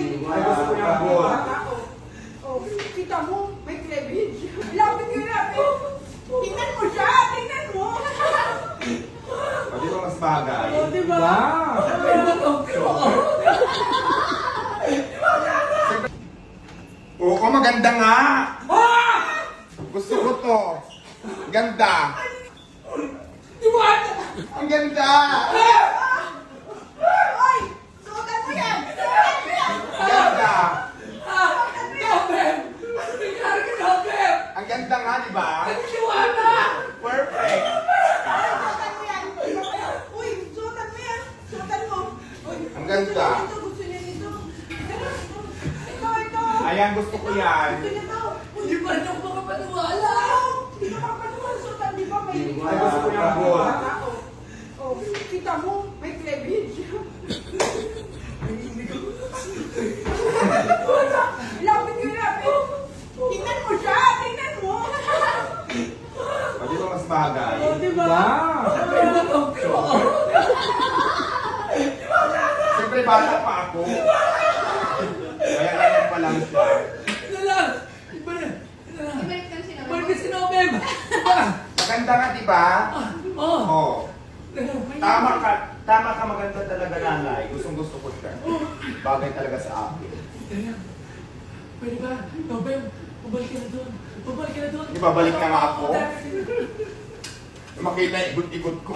Ay, gusto ko yung gold. Oh, kita mo, may cleavage. Lapit yun natin. Tingnan mo siya, tingnan mo. O, di ba mas bagay? Oh, di ba? Oo, maganda nga! Gusto ko to. Ganda. Ang ganda! Ay, suotan mo yan. Suotan mo yan. Ganda! Suotan mo yan. Ang ganda nga, di ba? Perfect! Suotan mo yan. Uy, suotan mo yan. Suotan mo. Uy, Ang ganda. Gusto niya nito. Ito. Ayan, gusto ko yan. Gusto niya to. Uy, Hindi pa rin ako makapaniwala. Hindi ka makapanuhan. Suotan, di ba? May Ay, gusto ko yung gold. Oh, kita mo, may cleavage. Lapit yun natin. Tingnan mo siya, tingnan mo. O, di ba mas bagay? Oh, di ba? Siyempre, bata pa ako. Kaya ganyan pa lang siya. Ito lang. Ibalik ka na sinabi Balik ka si Nobem. Diba? Maganda nga, di ba? Oh. Oo. Tama ka, maganda talaga nanay. Gustong gusto ko siya. Bagay talaga sa akin. Pwede ba? Nobem, pabalik ka na doon. Pabalik ka na doon. Di ba, balik na nga ako? Makita ikot-ikot ko.